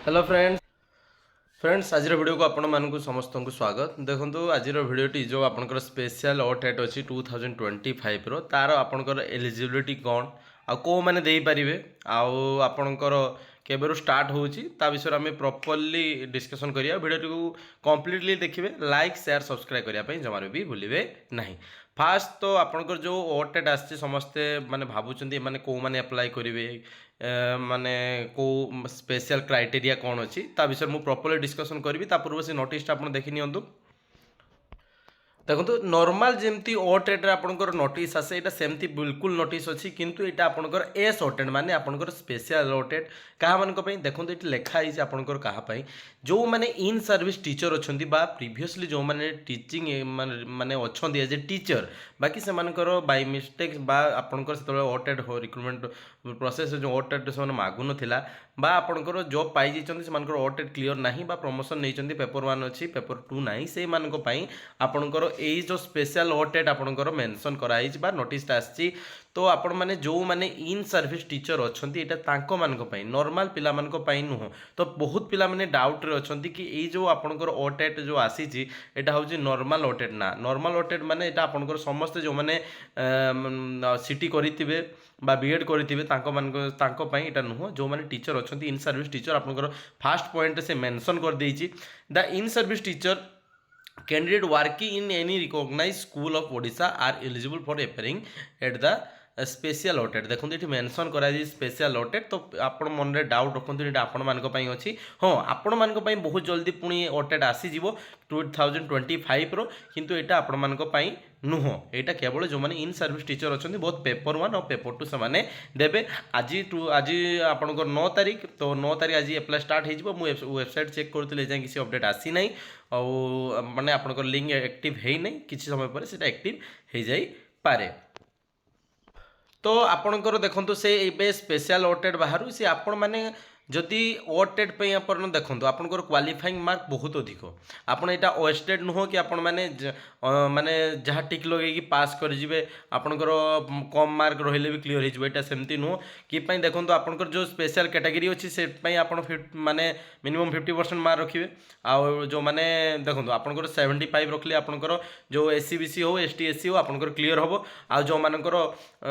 Hello friends आज video को आपण मानक समस्त को स्वागत देखो आज भिडटी जो आपंकर स्पेशल ओटेट अच्छी 2025 तार आपंकर एलिजिबिलिटी कौन आो मैंने दे पारे आपणकर केबेरु स्टार्ट होची विषय आम प्रॉपर्ली डिस्कशन करिया वीडियो को कंप्लीटली देखिए लाइक शेयर सब्सक्राइब करने जमार भी भूलिए ना फास्ट तो आपंकर जो ओटेट आसचे समस्ते माने भावुं माने को माने अप्लाई करेंगे माने को स्पेशल क्राइटेरिया कौन अच्छी विषय मुझे प्रॉपर्ली डिस्कशन करी पूर्व से नोटिस आप देखी नियंतु देखो नॉर्मल जमती ओटेट्रे आपंकर नोटिस आसे यहाँ सेमती बिल्कुल नोटिस अच्छी किंतु यहाँ आपंकर एस ओटेट माने आपंकर स्पेशल ओटेट क्या मान देखो ये लिखाई आपंकर कहापाई जो मैंने इन सर्विस टीचर अच्छा प्रीवियसली जो मैंने टीचिंग माने अच्छा एज ए टीचर बाकी से बाय मिस्टेक्स आपंकर से ओटेट हो रिक्रुटमेंट प्रोसेस जो ओटेट से मागुन बा आपंकर जॉब पाई से ओटेट क्लीयर ना प्रमोशन नहीं पेपर 1 अच्छी पेपर 2 ना से आपंकर यही जो स्पेशल ओटेट आपंकर मेंशन कराई बा नोटिस आसी तो आपण मैंने जो मैंने इन सर्विस टीचर अच्छा यहाँ नॉर्मल पिला नुह तो बहुत पिला माने डाउट रे अछंती कि ये जो आपंकर ओटेट जो आसी यहाँ हूँ नॉर्मल ओटेट ना नॉर्मल ओटेट माने यहाँ आपंकर समस्ते जो मैंने सीटी करेंगे बा बीएड करेंगे यहाँ नुह जो मैंने टीचर अच्छा इन सर्विस टीचर आपंकर फास्ट पॉइंट से मेंशन कर देछि the in service teacher candidate working in any recognized school of Odisha are eligible for appearing at the special OTET देखो ये मेंशन कराई स्पेशल ओटेट तो आपण मन में डाउट रखते ये आपण मान अच्छी हाँ आपण मान बहुत जल्दी पुणी ओटेट आसीज 2025 किंतु यहाँ आपण मान नुह यहाँ केवल जो मैंने इन सर्विस टीचर अच्छा बहुत पेपर 1 और पेपर 2 से देवे आज आपंकर 9 तारीख तो 9 तारीख आज एप्लाई स्टार्ट हो वेबसाइट चेक करूँ किसी अपडेट आसी ना और माने आपंकर लिंक एक्टिव है नहीं किसी समय पर से एक्टिव हो जाई पारे तो आपणकर देखो से स्पेशल ओटेट बाहर सी आपण मैंने जदि ओटेट अपन देखो आपंकर क्वालिफाइंग मार्क बहुत अधिक आपड़ यहाँ ओएसटेड नुह कि आपण मैंने माने जहाँ टिक लगे पास करेंगे आपंकर कम मार्क रही भी क्लीयर हो सेमती नुह कि देखो आपंकर जो स्पेशल कैटेगरी अच्छी से माने मिनिमम 50% मार्क रखिए आउ जो मैंने देखो आपंकर 75 रखिले आपंकर जो एससी बीसी हो एसटी एससी हो आपंकर क्लीयर हम आ जो मानकर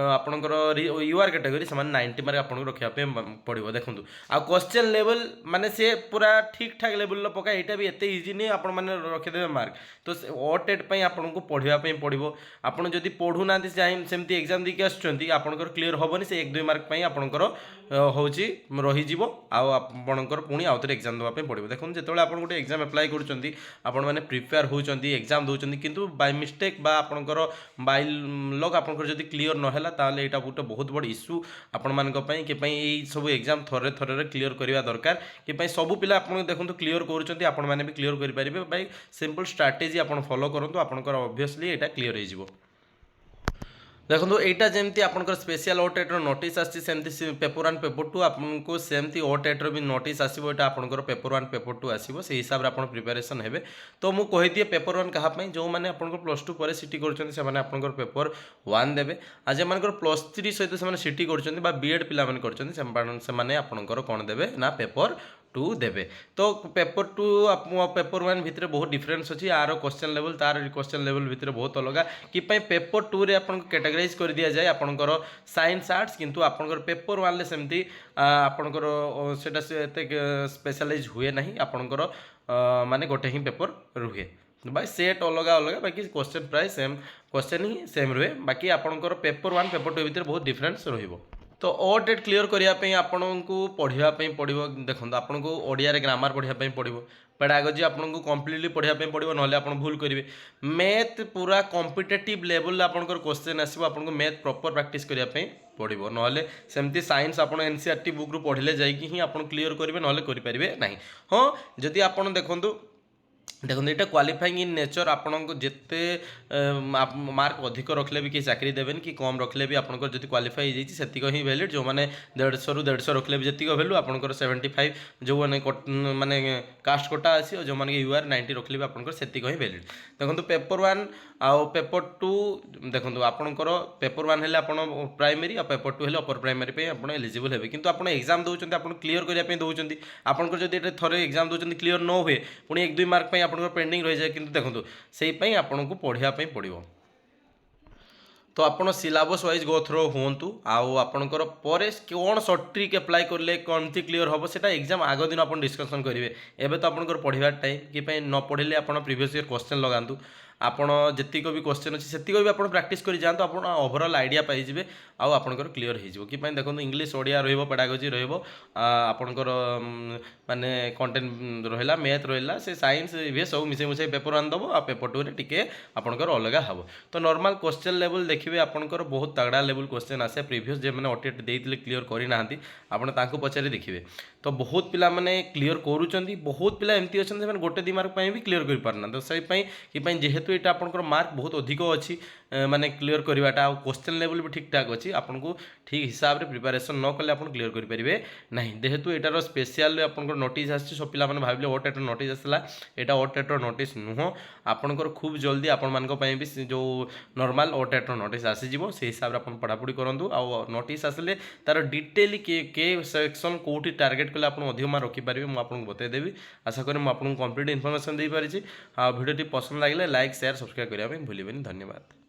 आपंकर यूआर कैटेगरी से 90 मार्क आपको रखापी पड़ो देखो आ क्वेश्चन लेवल माने से पूरा ठीक ठाक लेवल पका यहाँ भी एत इजी नहीं आपण मैंने रखिदेवे मार्क तो ओटेट आपन को पढ़ाई पड़ो आपड़ जदि पढ़ुना सेमती एग्जाम देके आसकर क्लीयर हेनी से 1-2 मार्क आपंकर हूँ रही आपंकर पुणी आउ थे एग्जाम देवाई पड़ो देखो जो आप गोटे एग्जाम एप्लाई कर प्रिपेयर होती एग्जाम दौरान किंतु बाय मिस्टेक बा आपंकर बाय लक आपंकर जदि क्लीयर नहला ताले यहाँ गोटे बहुत बड़ इश्यू आपण मानी कि सब एग्जाम थरे थरे क्लीयर करवा दरकार कि सबू पिला आप देखो क्लीयर करूँ आपण मैंने भी क्लीयर करेंगे बाय सिंपल स्ट्राटेजी आप फॉलो करूँ आपंकर ऑब्वियसली यहाँ क्लीयर हो देखो यहाँ जमी आपंकर स्पेशल ओटेट्र नोटिस आमती पेपर 1 पेपर 2 आपको सेमती ओटेट्र भी नोटिस आसो यहाँ आपंकर पेपर 1 पेपर 2 आसो से हिसाब से आप प्रिपेरेसन हे तो मुझे कहीदिए पेपर 1 कहाँपाई जो मैंने आपंकर +2 पर सीटी कर पेपर 1 देवे आज एम +3 सहित से सीटी कर बीएड पिला कर आपंकर कौन देवे ना पेपर 2 देवे तो पेपर 2 पेपर 1 भितर बहुत डिफरेंस अच्छी यार क्वेश्चन लेवल तार क्वेश्चन लेवल भितर बहुत अलग कि पेपर 2 रे आपन कैटेगराइज कर दिया जाए आपनकर साइंस आर्ट्स किंतु आपनकर पेपर 1 ले सेमती आपनकर सेटा से स्पेशलाइज हुए नहीं आपनकर माने गोटे ही पेपर रुहे भाई सेट अलग अलग बाकी क्वेश्चन प्राय सेम क्वेश्चन ही सेम रुहे बाकी आपनकर पेपर 1 पेपर 2 भितर बहुत डिफरेंस रहिबो तो ओटेट क्लीयर करने आपन को पढ़ाई पड़ो देखो आपन को ओडिया ग्रामर पढ़ाई पड़ो पेडागोजी आपन को कम्प्लीटली पढ़ाई पड़ो ना आप भूल करेंगे मैथ पूरा कॉम्पिटिटिव लेवल आपंकर क्वेश्चन आसो आपको मैथ प्रॉपर प्रैक्टिस करने पड़ो ना सेमती साइंस आप एनसीईआरटी बुक रू पढ़ले जाकि ही आप क्लीयर करेंगे ना करेंगे ना हाँ जदि आप देखु देखो ये क्वालिफाइंग इन नेचर आपको जिते मार्क अधिक रखले भी किसी चाकरी देवेन कि कम रखले भी आपंकर जो क्वालिफाई हो ही वैलिड जो मैंने 150 रू 150 रखले भी जी वैल्यू आपंकर 75 जो मैंने माने कास्ट कोटा अच्छी और जो मैंने यूआर 90 रखले भी आपंकर से ही वैलिड देखो पेपर 1 आउ पेपर 2 देखो आपंकर पेपर 1 है प्राइमरी और पेपर 2 है अपर प्राइमरी आप एलिजिबल हे कि आप एग्जाम दौरान आप क्लीयर करने दौरान आपंकर जब थे एग्जाम दौरान क्लीयर न हुए पुणी 1-2 मार्क आपंकर पेंडिंग रही जाए कि देखो से आपको पढ़ाई पड़ो तो आपड़ सिलेबस वाइज गो थ्रो हूँ आउ आपणकर पर कौन सर्ट ट्रिक अप्लाई करें कमती क्लीयर हम से एग्जाम आग दिन आप डिस्कसन करेंगे एवं तो आपंकर पढ़ार टाइम कि न पढ़े आप प्रिवियस ईयर क्वेश्चन लगातु आपण जितक भी क्वेश्चन अच्छी से भी आप प्राक्ट कर जातु आप ओभरऑल आइडिया पाइबे आउ आपंकर क्लीयर हो कि देखो इंग्लीश ओडिया पेडागोजी आपंकर माने कंटेंट रहा मैथ रहा से साइंस ये सब मिसे मिसे पेपर 1 दब आ पेपर 2 टे आपंकर अलग हम तो नॉर्मल क्वेश्चन लेवल देखिए आपंकर बहुत तगड़ा लेवल क्वेश्चन आसे प्रीवियस जो मैंने ओटेट देते क्लीयर करना आपको पचारि देखिए तो बहुत पिला माने क्लीयर करूँ बहुत पिला एमती अच्छा से गोटे 2 मार्क भी क्लीयर कर पारना तो से जेहेतु यहाँ आपंकर मार्क बहुत अधिक अच्छी माने क्लीयर करवाटा क्वेश्चन लेवल भी ठीक ठाक अच्छी आपको ठीक हिसाब से प्रिपरेशन न कले आप क्लीयर करेंगे ना जेहेतु यार स्पेशल आपंकर नोटिस आसी सब पिला भाविले ओटेटर नोटिस आसला यहाँ ओटेटर नोटिस नुह आपंकर खूब जल्दी आपण भी जो नॉर्मल ओटेटर नोटिस आसीज से हिसाब से आप पढ़ापढ़ी करूँ आ नोटिस आसले तार डिटेल के सेक्शन कौटी टार्गेट कले आप अधिक मार्क रखिपारे मुझे आपको बतईदेवी आशा करें मुझे आपको कंप्लीट इनफर्मेशन दे पारिछि भिडियोटी पसंद लगे लाइक शेयर सब्सक्राइब करने भूलें धन्यवाद।